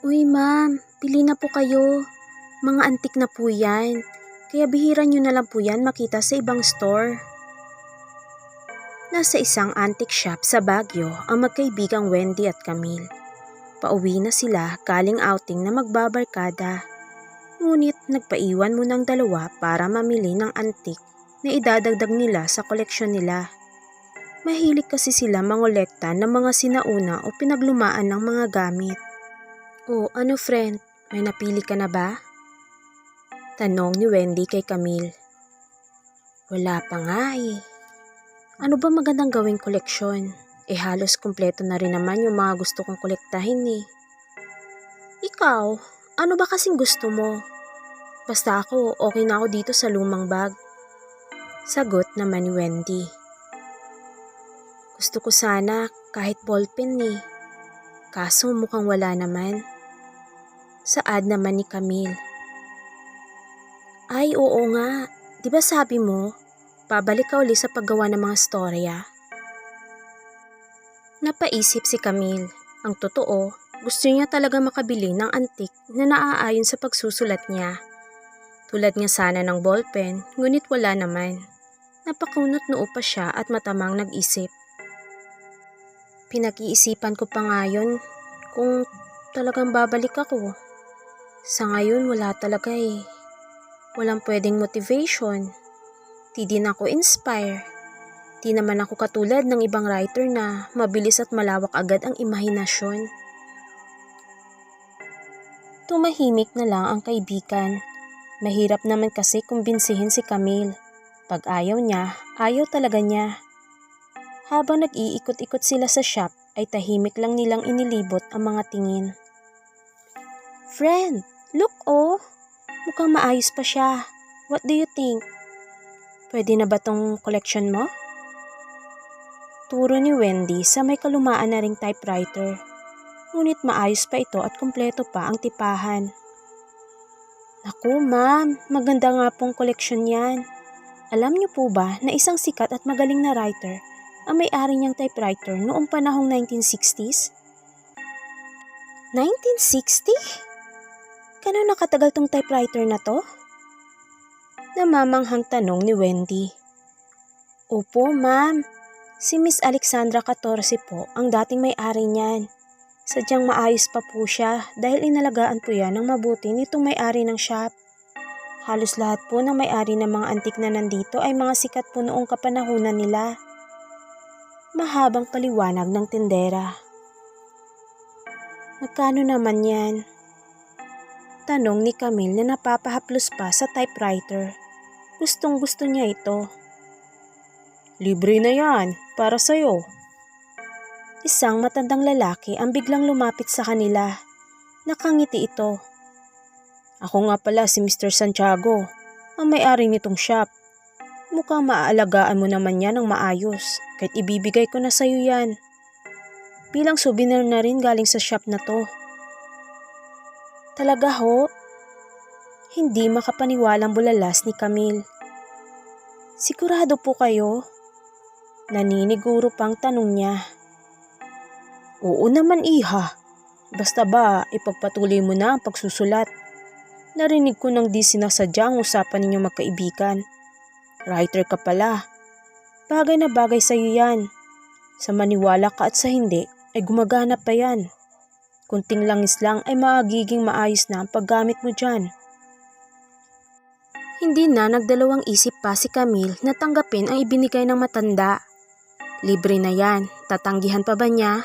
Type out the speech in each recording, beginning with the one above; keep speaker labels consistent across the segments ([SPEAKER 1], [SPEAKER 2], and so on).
[SPEAKER 1] Uy ma'am, pili na po kayo. Mga antik na po yan. Kaya bihira nyo na lang po yan makita sa ibang store. Nasa isang antique shop sa Baguio ang magkaibigang Wendy at Camille. Pauwi na sila galing outing na magbabarkada. Ngunit nagpaiwan muna ang dalawa para mamili ng antik na idadagdag nila sa koleksyon nila. Mahilig kasi sila mangolekta ng mga sinauna o pinaglumaan ng mga gamit. "Oh, ano friend, may napili ka na ba?" Tanong ni Wendy kay Camille. "Wala pa nga eh. Ano ba magandang gawing koleksyon? Halos kumpleto na rin naman yung mga gusto kong kolektahin eh." "Ikaw, ano ba kasing gusto mo? Basta ako, okay na ako dito sa lumang bag." Sagot naman ni Wendy. "Gusto ko sana kahit ballpen eh. Kaso mukhang wala naman." Saad naman ni Camille. "Ay oo nga, di ba sabi mo, pabalik ka uli sa paggawa ng mga storya?" Napaisip si Camille. Ang totoo, gusto niya talaga makabili ng antik na naaayon sa pagsusulat niya. Tulad nga sana ng ballpen, ngunit wala naman. Napakunot noo pa siya at matamang nag-isip. "Pinag-iisipan ko pa nga yun kung talagang babalik ako. Sa ngayon wala talaga eh. Walang pwedeng motivation. Di din ako inspire. Di naman ako katulad ng ibang writer na mabilis at malawak agad ang imahinasyon." Tumahimik na lang ang kaibigan. Mahirap naman kasi kumbinsihin si Camille. Pag ayaw niya, ayaw talaga niya. Habang nag-iikot-ikot sila sa shop, ay tahimik lang nilang inilibot ang mga tingin. "Friend, look oh! Mukhang maayos pa siya. What do you think? Pwede na ba tong collection mo?" Turo ni Wendy sa may kalumaan na ring typewriter. Ngunit maayos pa ito at kumpleto pa ang tipahan. "Naku ma'am, maganda nga pong koleksyon yan. Alam niyo po ba na isang sikat at magaling na writer ang may-ari niyang typewriter noong panahong 1960s? 1960? Gano'n nakatagal tong typewriter na to?" Namamanghang tanong ni Wendy. "Opo ma'am, si Miss Alexandra 14 po ang dating may-ari niyan. Sadyang maayos pa po siya dahil inalagaan po yan ng mabuti nitong may-ari ng shop. Halos lahat po ng may-ari ng mga antik na nandito ay mga sikat po noong kapanahunan nila." Mahabang paliwanag ng tindera. "Magkano naman yan?" Tanong ni Camille na napapahaplos pa sa typewriter. Gustong gusto niya ito. "Libre na yan, para sa'yo." Isang matandang lalaki ang biglang lumapit sa kanila. Nakangiti ito. "Ako nga pala si Mr. Santiago, ang may-ari nitong shop. Mukhang maaalagaan mo naman yan ng maayos, kahit ibibigay ko na sa'yo yan. Bilang souvenir na rin galing sa shop na to." "Talaga ho?" Hindi makapaniwalang bulalas ni Camille. "Sigurado po kayo?" Naniniguro pang tanong niya. "Oo naman iha. Basta ba ipagpatuloy mo na ang pagsusulat. Narinig ko nang di sinasadya ang usapan ninyo magkaibigan. Writer ka pala. Bagay na bagay sa'yo yan. Sa maniwala ka at sa hindi ay gumagana pa yan. Kunting langis lang ay magiging maayos na ang paggamit mo dyan." Hindi na nagdalawang isip pa si Camille na tanggapin ang ibinigay ng matanda. Libre na yan, tatanggihan pa ba niya?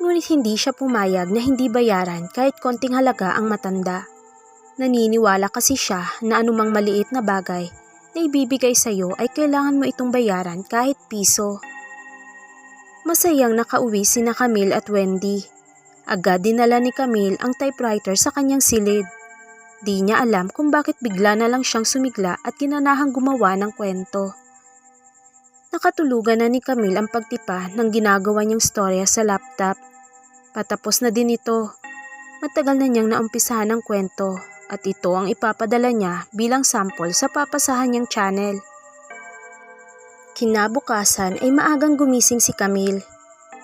[SPEAKER 1] Ngunit hindi siya pumayag na hindi bayaran kahit konting halaga ang matanda. Naniniwala kasi siya na anumang maliit na bagay na ibibigay sa'yo ay kailangan mo itong bayaran kahit piso. Masayang nakauwi sina Camille at Wendy. Agad dinala ni Camille ang typewriter sa kanyang silid. Di niya alam kung bakit bigla na lang siyang sumigla at ginanahang gumawa ng kwento. Nakatulugan na ni Camille ang pagtipa ng ginagawa niyang storya sa laptop. Patapos na din ito. Matagal na niyang naumpisahan ang kwento at ito ang ipapadala niya bilang sample sa papasahan niyang channel. Kinabukasan ay maagang gumising si Camille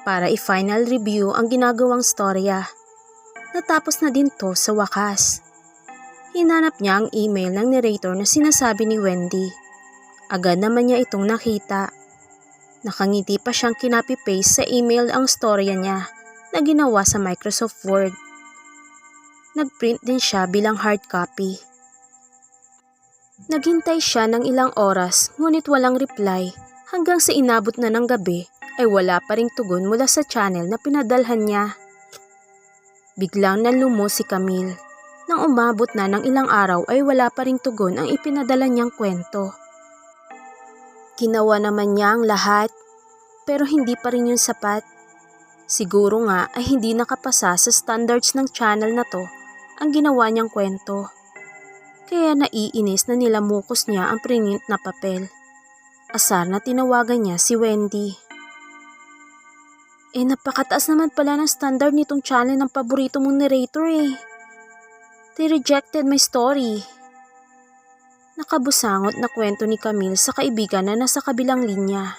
[SPEAKER 1] para i-final review ang ginagawang storya. Natapos na din to sa wakas. Hinanap niya ang email ng narrator na sinasabi ni Wendy. Agad naman niya itong nakita. Nakangiti pa siyang kinopy-paste sa email ang storya niya na ginawa sa Microsoft Word. Nagprint din siya bilang hard copy. Naghintay siya ng ilang oras ngunit walang reply hanggang sa inabot na ng gabi ay wala pa ring tugon mula sa channel na pinadalhan niya. Biglang nanlumo si Camille. Nang umabot na ng ilang araw ay wala pa ring tugon ang ipinadala niyang kwento. Ginawa naman niya ang lahat pero hindi pa rin yun sapat. Siguro nga ay hindi nakapasa sa standards ng channel na to ang ginawa niyang kwento. Kaya naiinis na nilamukos niya ang prinint na papel. Asar na tinawagan niya si Wendy. Napakataas naman pala ng standard nitong channel ng paborito mong narrator eh. They rejected my story. Nakabusangot na kwento ni Camille sa kaibigan na nasa kabilang linya.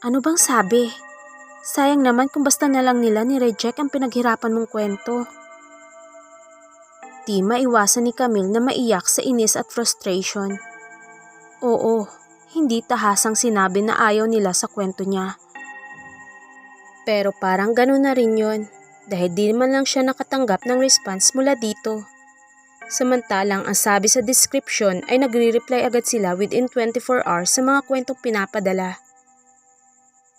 [SPEAKER 1] Ano bang sabi? Sayang naman kung basta na lang nila ni-reject ang pinaghirapan mong kwento. Di maiwasan ni Camille na maiyak sa inis at frustration. Oo, hindi tahasang sinabi na ayaw nila sa kwento niya. Pero parang gano'n na rin yun dahil di man lang siya nakatanggap ng response mula dito. Samantalang ang sabi sa description ay nagre-reply agad sila within 24 hours sa mga kwentong pinapadala.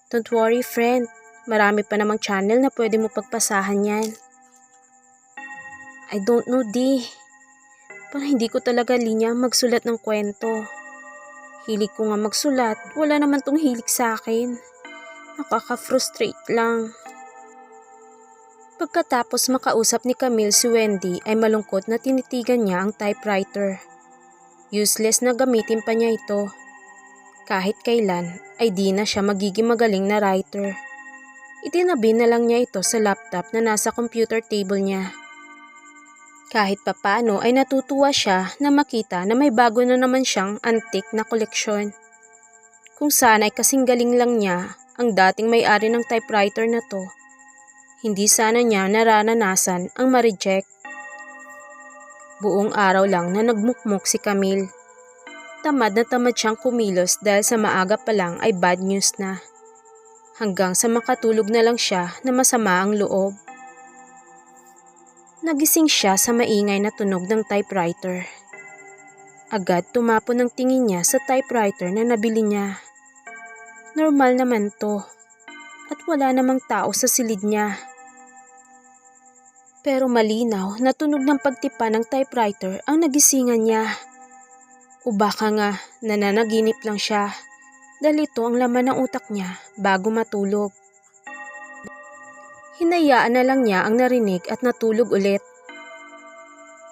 [SPEAKER 1] Don't worry friend, marami pa namang channel na pwede mo pagpasahan yan. I don't know di. Parang hindi ko talaga linya magsulat ng kwento. Hilig ko nga magsulat, wala naman tong hilig sa akin. Nakaka-frustrate lang. Pagkatapos makausap ni Camille si Wendy ay malungkot na tinitigan niya ang typewriter. Useless na gamitin pa niya ito. Kahit kailan ay di na siya magiging magaling na writer. Itinabi na lang niya ito sa laptop na nasa computer table niya. Kahit papano ay natutuwa siya na makita na may bago na naman siyang antique na koleksyon. Kung sana ay kasing galing lang niya ang dating may-ari ng typewriter na to, hindi sana niya naranasan ang ma-reject. Buong araw lang na nagmukmuk si Camille. Tamad na tamad siyang kumilos dahil sa maaga pa lang ay bad news na. Hanggang sa makatulog na lang siya na masama ang loob. Nagising siya sa maingay na tunog ng typewriter. Agad tumapon ang tingin niya sa typewriter na nabili niya. Normal naman to at wala namang tao sa silid niya. Pero malinaw na tunog ng pagtipa ng typewriter ang nagisingan niya. O baka nga nananaginip lang siya dahil ito ang laman ng utak niya bago matulog. Hinayaan na lang niya ang narinig at natulog ulit.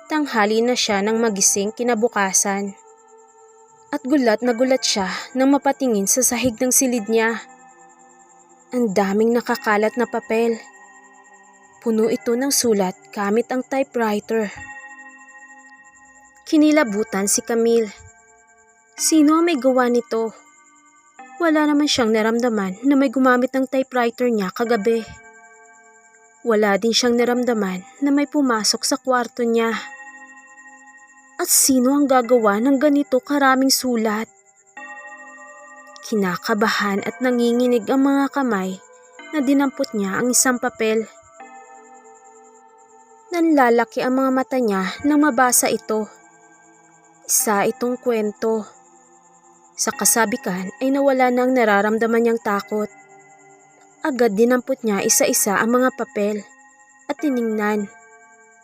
[SPEAKER 1] Tanghali na siya nang magising kinabukasan. At gulat na gulat siya nang mapatingin sa sahig ng silid niya. Ang daming nakakalat na papel. Puno ito ng sulat gamit ang typewriter. Kinilabutan si Camille. Sino ang may gawa nito? Wala naman siyang naramdaman na may gumamit ng typewriter niya kagabi. Wala din siyang naramdaman na may pumasok sa kwarto niya. At sino ang gagawa ng ganito karaming sulat? Kinakabahan at nanginginig ang mga kamay na dinampot niya ang isang papel. Nanlalaki ang mga mata niya nang mabasa ito. Isa itong kwento. Sa kasabikan ay nawala na ang nararamdaman niyang takot. Agad dinampot niya isa-isa ang mga papel at tiningnan.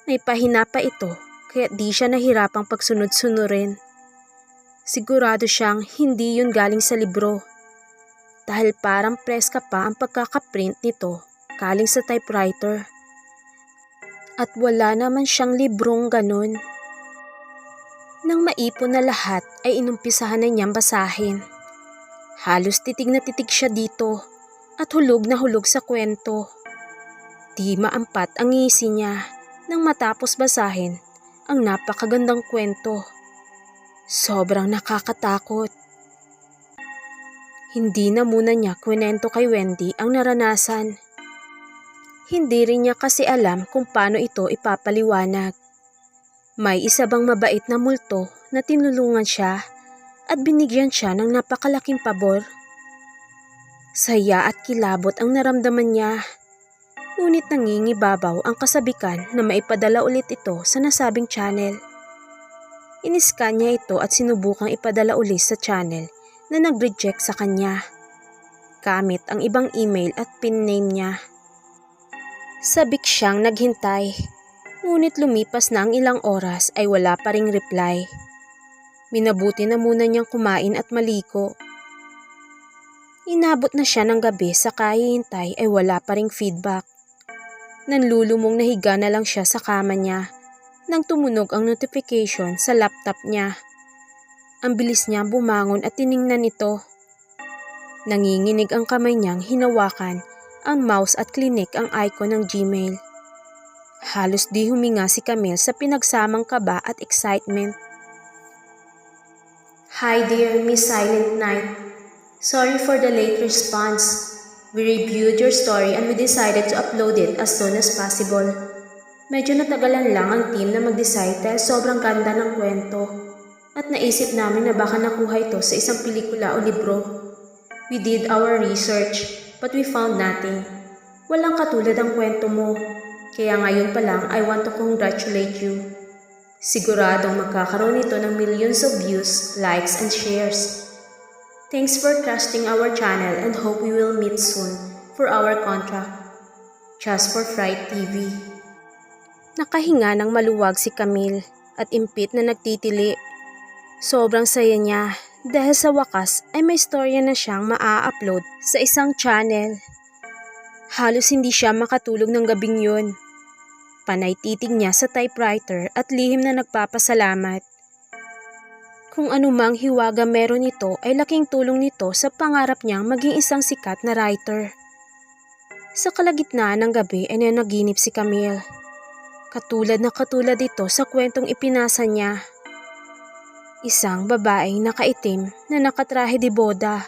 [SPEAKER 1] May pahina pa ito kaya di siya nahirapang pagsunod-sunurin. Sigurado siyang hindi yun galing sa libro dahil parang preska pa ang pagkakaprint nito galing sa typewriter. At wala naman siyang librong ganun. Nang maipon na lahat ay inumpisahan na niyang basahin. Halos titig na titig siya dito at hulog na hulog sa kwento. Di maampat ang ngisi niya nang matapos basahin ang napakagandang kwento. Sobrang nakakatakot. Hindi na muna niya kwento kay Wendy ang naranasan. Hindi rin niya kasi alam kung paano ito ipapaliwanag. May isa bang mabait na multo na tinulungan siya at binigyan siya ng napakalaking pabor. Saya at kilabot ang naramdaman niya. Ngunit nangingibabaw ang kasabikan na maipadala ulit ito sa nasabing channel. Iniskan niya ito at sinubukang ipadala ulit sa channel na nag-reject sa kanya. Gamit ang ibang email at pin name niya. Sabik siyang naghintay. Ngunit lumipas na ang ilang oras ay wala pa ring reply. Minabuti na muna niyang kumain at maliko. Inabot na siya ng gabi sa kahihintay ay wala pa ring feedback. Nanlulumong nahiga na lang siya sa kama niya nang tumunog ang notification sa laptop niya. Ang bilis niya bumangon at tiningnan ito. Nanginginig ang kamay niyang hinawakan ang mouse at klinik ang icon ng Gmail. Halos di huminga si Camille sa pinagsamang kaba at excitement. Hi dear Miss Silent Night. Sorry for the late response. We reviewed your story and we decided to upload it as soon as possible. Medyo natagalan lang ang team na mag-decide dahil sobrang ganda ng kwento. At naisip namin na baka nakuha ito sa isang pelikula o libro. We did our research but we found nothing. Walang katulad ang kwento mo. Kaya ngayon pa lang I want to congratulate you. Siguradong magkakaroon ito ng millions of views, likes, and shares. Thanks for trusting our channel and hope we will meet soon for our contract. Just for Fright TV. Nakahinga ng maluwag si Camille at impit na nagtitili. Sobrang saya niya dahil sa wakas ay may storya na siyang maa-upload sa isang channel. Halos hindi siya makatulog ng gabing yun. Panay titig niya sa typewriter at lihim na nagpapasalamat. Kung anumang hiwaga meron ito ay laking tulong nito sa pangarap niyang maging isang sikat na writer. Sa kalagitnaan ng gabi ay nanaginip si Camille. Katulad ito sa kwentong ipinasa niya. Isang babaeng nakaitim na nakatrahe de boda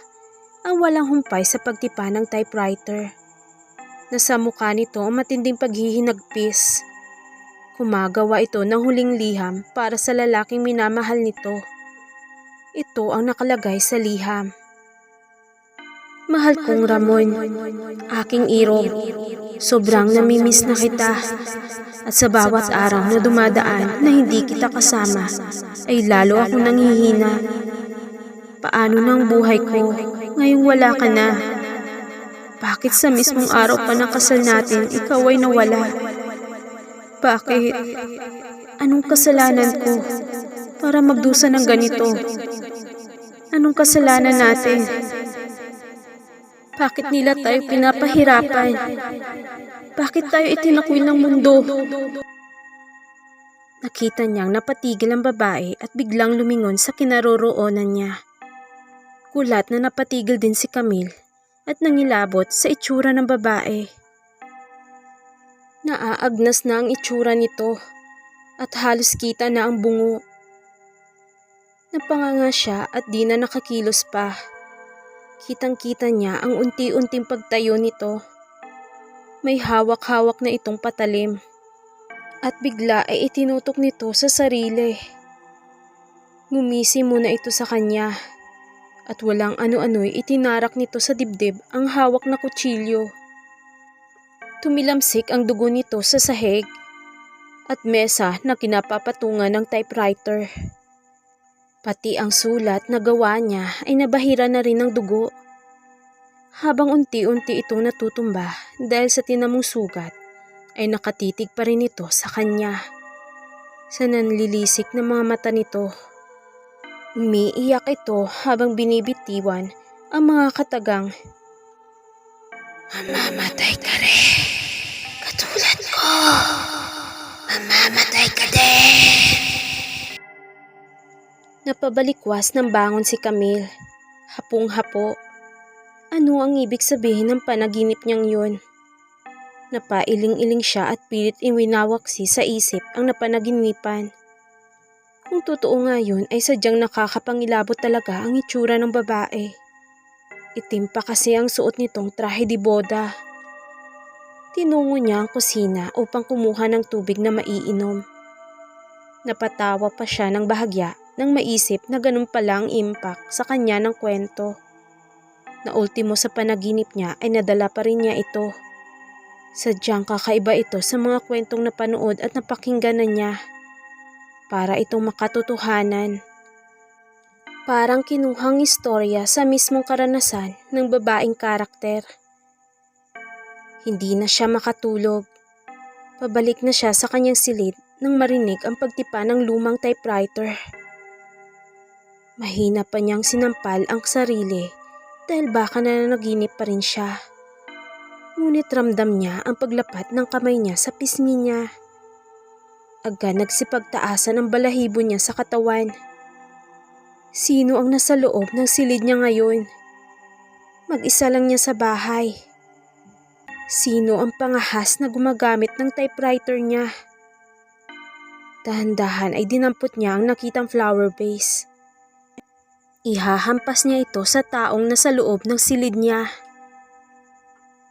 [SPEAKER 1] ang walang humpay sa pagtipa ng typewriter. Nasa mukha nito ang matinding paghihinagpis. Kumagawa ito ng huling liham para sa lalaking minamahal nito. Ito ang nakalagay sa liham. Mahal kong Ramon, aking irog, sobrang namimiss na kita. At sa bawat araw na dumadaan na hindi kita kasama, ay lalo akong nanghihina. Paano ng buhay ko ngayong wala ka na? Bakit sa mismong araw pa ng kasal natin, ikaw ay nawala? Bakit? Anong kasalanan ko para magdusa ng ganito? Anong kasalanan natin? Bakit nila tayo pinapahirapan? Bakit tayo itinakwil ng mundo? Nakita niyang napatigil ang babae at biglang lumingon sa kinaroroonan niya. Gulat na napatigil din si Camille at nangilabot sa itsura ng babae. Naaagnas na ang itsura nito at halos kita na ang bungo. Napanganga siya at di na nakakilos pa. Kitang-kita niya ang unti-unting pagtayo nito. May hawak-hawak na itong patalim. At bigla ay itinutok nito sa sarili. Ngumisi muna ito sa kanya. At walang ano-ano'y itinarak nito sa dibdib ang hawak na kutsilyo. Tumilamsik ang dugo nito sa sahig at mesa na kinapapatungan ng typewriter. Pati ang sulat na gawa niya ay nabahira na rin ng dugo. Habang unti-unti itong natutumba dahil sa tinamong sugat, ay nakatitig pa rin ito sa kanya. Sa nanlilisik na mga mata nito, umiiyak ito habang binibitiwan ang mga katagang, "Mamamatay ka rin, katulad ko! Mamamatay ka din!" Napabalikwas ng bangon si Camille. Hapong-hapo. Ano ang ibig sabihin ng panaginip niyang yun? Napailing-iling siya at pilit iwinawaksi sa isip ang napanaginipan. Kung totoo nga yun ay sadyang nakakapangilabot talaga ang itsura ng babae. Itim pa kasi ang suot nitong trahe de boda. Tinungo niya ang kusina upang kumuha ng tubig na maiinom. Napatawa pa siya ng bahagya nang maisip na ganun pala ang impact sa kanya ng kwento. Na ultimo sa panaginip niya ay nadala pa rin niya ito. Sadyang kakaiba ito sa mga kwentong napanood at napakinggan na niya. Para itong makatotohanan. Parang kinuhang istorya sa mismong karanasan ng babaeng karakter. Hindi na siya makatulog. Pabalik na siya sa kanyang silid nang marinig ang pagtipa ng lumang typewriter. Mahina pa niyang sinampal ang sarili dahil baka nananaginip pa rin siya. Ngunit ramdam niya ang paglapat ng kamay niya sa pisngi niya. Agad nagsipagtaasan ang balahibo niya sa katawan. Sino ang nasa loob ng silid niya ngayon? Mag-isa lang niya sa bahay. Sino ang pangahas na gumagamit ng typewriter niya? Dahan-dahan ay dinampot niya ang nakitang flower vase. Ihahampas niya ito sa taong nasa loob ng silid niya.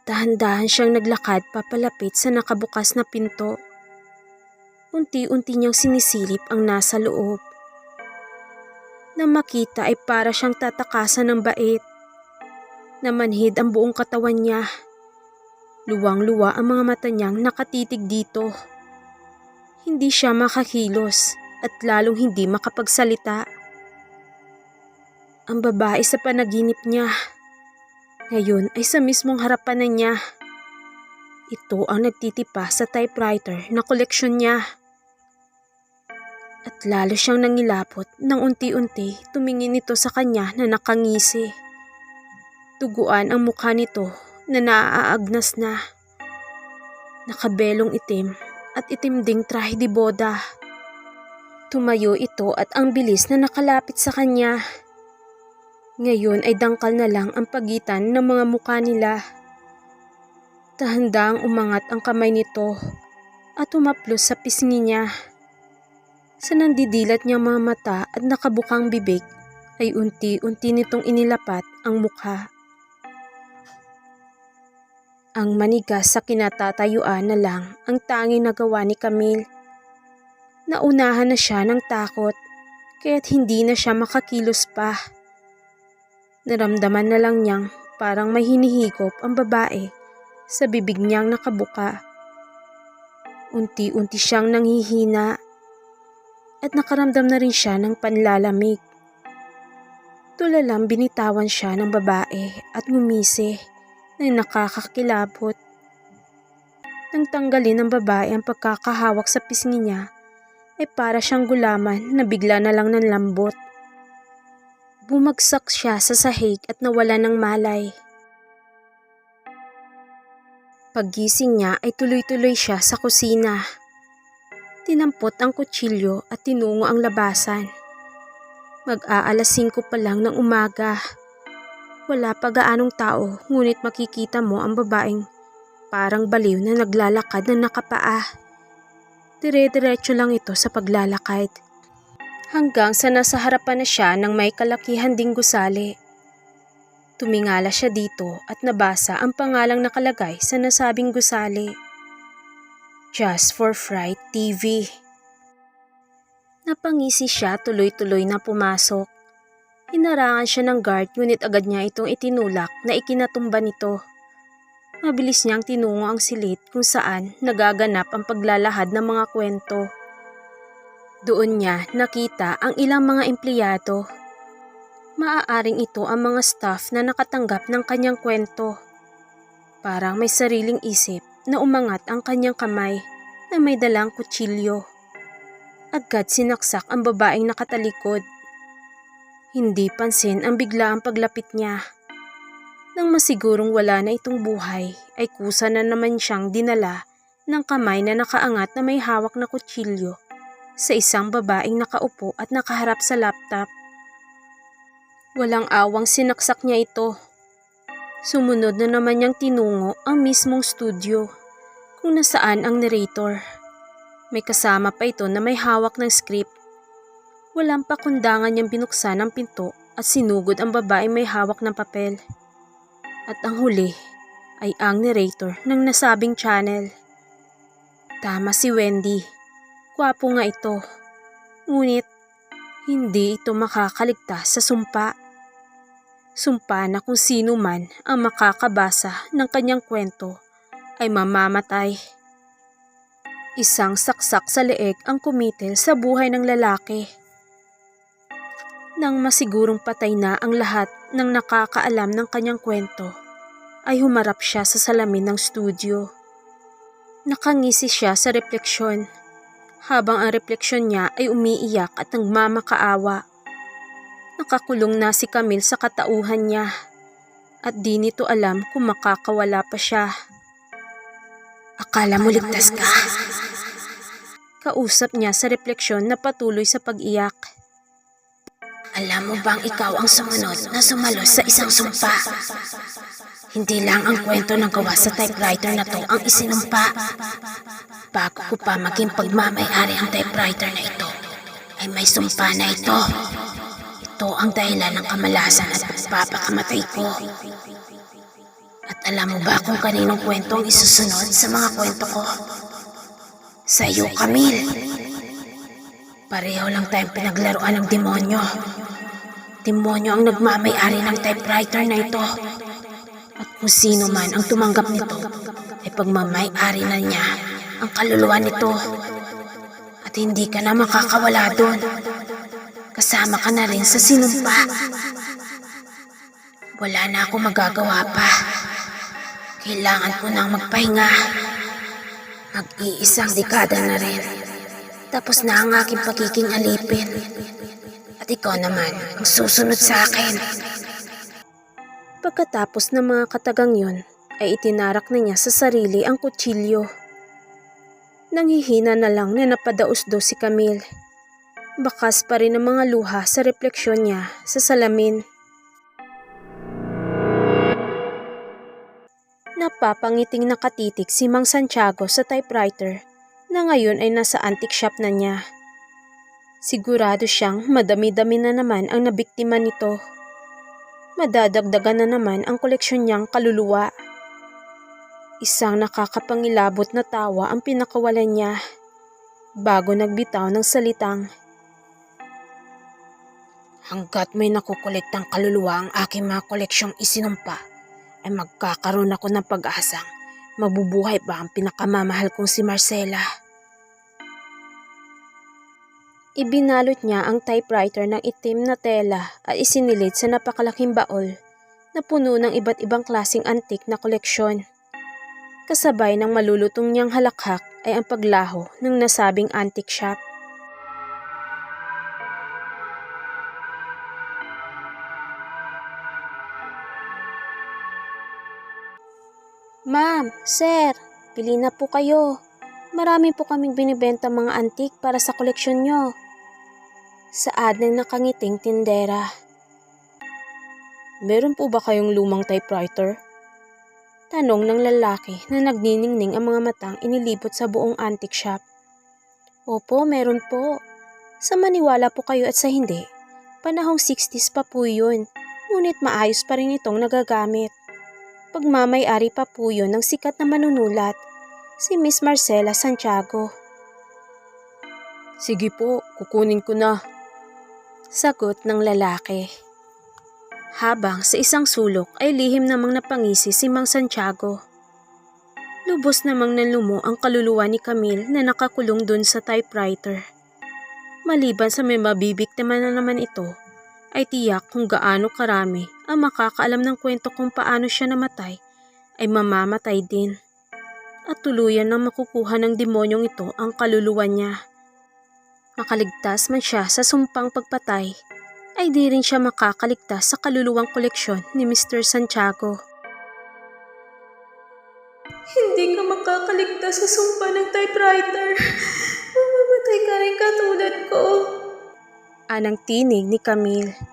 [SPEAKER 1] Dahan-dahan siyang naglakad papalapit sa nakabukas na pinto. Unti-unti niyang sinisilip ang nasa loob. Nang makita ay para siyang tatakasan ng bait. Namanhid ang buong katawan niya. Luwang-luwa ang mga mata niyang nakatitig dito. Hindi siya makakilos at lalong hindi makapagsalita. Ang babae sa panaginip niya. Ngayon ay sa mismong harapan na niya. Ito ang nagtitipa sa typewriter na koleksyon niya. At lalo siyang nangilapot nang unti-unti tumingin ito sa kanya na nakangisi. Tuguan ang mukha nito na naaagnas na. Nakabelong itim at itim ding trahe de boda. Tumayo ito at ang bilis na nakalapit sa kanya. Ngayon ay dangkal na lang ang pagitan ng mga mukha nila. Dahan-dahang umangat ang kamay nito at humaplos sa pisngi niya. Sa nandidilat niyang mga mata at nakabukang bibig ay unti-unti nitong inilapat ang mukha. Ang manigas sa kinatatayuan na lang ang tanging nagawa ni Camille. Naunahan na siya ng takot kaya't hindi na siya makakilos pa. Naramdaman na lang niyang parang may hinihigop ang babae sa bibig niyang nakabuka. Unti-unti siyang nanghihina at nakaramdam na rin siya ng panlalamig. Tulalang binitawan siya ng babae at ngumisi na nakakakilabot. Nang tanggalin ng babae ang pagkakahawak sa pisngi niya ay para siyang gulaman na bigla na lang nanlambot. Bumagsak siya sa sahig at nawala ng malay. Paggising niya ay tuloy-tuloy siya sa kusina. Tinampot ang kutsilyo at tinungo ang labasan. Mag-aalas 5 pa lang ng umaga. Wala pa gaanong tao ngunit makikita mo ang babaeng parang baliw na naglalakad na nakapaa. Dire-diretso lang ito sa paglalakad. Hanggang sa nasa harapan na siya ng may kalakihan ding gusali. Tumingala siya dito at nabasa ang pangalang nakalagay sa nasabing gusali. Just for Fright TV. Napangisi siya tuloy-tuloy na pumasok. Hinarangan siya ng guard ngunit agad niya itong itinulak na ikinatumba nito. Mabilis niyang tinungo ang silid kung saan nagaganap ang paglalahad ng mga kwento. Doon niya nakita ang ilang mga empleyado. Maaaring ito ang mga staff na nakatanggap ng kanyang kwento. Parang may sariling isip na umangat ang kanyang kamay na may dalang kutsilyo. Agad sinaksak ang babaeng nakatalikod. Hindi pansin ang biglaang paglapit niya. Nang masigurong wala na itong buhay, ay kusa na naman siyang dinala ng kamay na nakaangat na may hawak na kutsilyo sa isang babaeng nakaupo at nakaharap sa laptop. Walang awang sinaksak niya ito. Sumunod na naman niyang tinungo ang mismong studio kung nasaan ang narrator. May kasama pa ito na may hawak ng script. Walang pakundangan niyang binuksan ang pinto at sinugod ang babaeng may hawak ng papel. At ang huli ay ang narrator ng nasabing channel. Tama si Wendy. Gwapo nga ito. Ngunit hindi ito makakaligtas sa sumpa. Sumpa na kung sino man ang makakabasa ng kanyang kwento ay mamamatay. Isang saksak sa leeg ang kumitil sa buhay ng lalaki. Nang masigurong patay na ang lahat ng nakakaalam ng kanyang kwento, ay humarap siya sa salamin ng studio. Nakangisi siya sa refleksyon, habang ang refleksyon niya ay umiiyak at nagmamakaawa. Nakakulong na si Camille sa katauhan niya at di nito alam kung makakawala pa siya.
[SPEAKER 2] Akala mo ligtas ka?
[SPEAKER 1] Kausap niya sa refleksyon na patuloy sa pag-iyak.
[SPEAKER 2] Alam mo bang ikaw ang sumunod na sumalos sa isang sumpa? Hindi lang ang kwento ng gawa sa typewriter na to ang isinumpa. Bago ko pa maging pagmamay-ari ang typewriter na ito, ay may sumpa na ito. Ito ang dahilan ng kamalasan at pagpapakamatay ko. At alam mo ba kung kaninong kwento ang isusunod sa mga kwento ko? Sa iyo, Camille. Pareho lang tayong pinaglaruan ng demonyo. Demonyo ang nagmamay-ari ng typewriter na ito. At kung sino man ang tumanggap nito, ay pagmamay-ari na niya ang kaluluwa nito. At hindi ka na makakawala doon. Kasama ka na rin sa sinumpa. Wala na ako magagawa pa. Kailangan ko nang magpahinga. Mag-iisang dekada na rin. Tapos na ang aking pagiging alipin. At ikaw naman ang susunod sa akin.
[SPEAKER 1] Pagkatapos ng mga katagang yun, ay itinarak na niya sa sarili ang kutsilyo. Nanghihina na lang na napadaos-dos si Camille. Bakas pa rin ang mga luha sa refleksyon niya sa salamin. Napapangiting nakatitig si Mang Santiago sa typewriter na ngayon ay nasa antique shop na niya. Sigurado siyang madami-dami na naman ang nabiktima nito. Madadagdagan na naman ang koleksyon niyang kaluluwa. Isang nakakapangilabot na tawa ang pinakawalan niya bago nagbitaw ng salitang,
[SPEAKER 2] Hanggat may nakukolektang kaluluwa ang aking mga koleksyong isinumpa, ay magkakaroon ako ng pag-asang mabubuhay pa ang pinakamamahal kong si Marcela.
[SPEAKER 1] Ibinalot niya ang typewriter ng itim na tela at isinilid sa napakalaking baol na puno ng iba't ibang klaseng antik na koleksyon. Kasabay ng malulutong niyang halakhak ay ang paglaho ng nasabing antique shop. Ma'am, sir, pili na po kayo. Marami po kaming binibenta mga antik para sa koleksyon nyo. Saad ng nakangiting tindera. Meron po ba kayong lumang typewriter? Tanong ng lalaki na nagniningning ang mga matang inilibot sa buong antique shop. Opo, meron po. Sa maniwala po kayo at sa hindi, panahong 60s pa po yun, ngunit maayos pa rin itong nagagamit. Pagmamay-ari pa po yun ng sikat na manunulat, si Miss Marcela Santiago. Sige po, kukunin ko na. Sagot ng lalaki. Habang sa isang sulok ay lihim namang napangisi si Mang Santiago. Lubos namang nanlumo ang kaluluwa ni Camille na nakakulong dun sa typewriter. Maliban sa may mabibiktima na naman ito, ay tiyak kung gaano karami ang makakaalam ng kwento kung paano siya namatay ay mamamatay din. At tuluyan na makukuha ng demonyong ito ang kaluluwa niya. Makaligtas man siya sa sumpang pagpatay, ay di rin siya makakaligtas sa kaluluwang koleksyon ni Mr. Santiago.
[SPEAKER 3] Hindi ka makakaligtas sa sumpa ng typewriter. Mamamatay ka rin katulad ko.
[SPEAKER 1] Anang tinig ni Camille.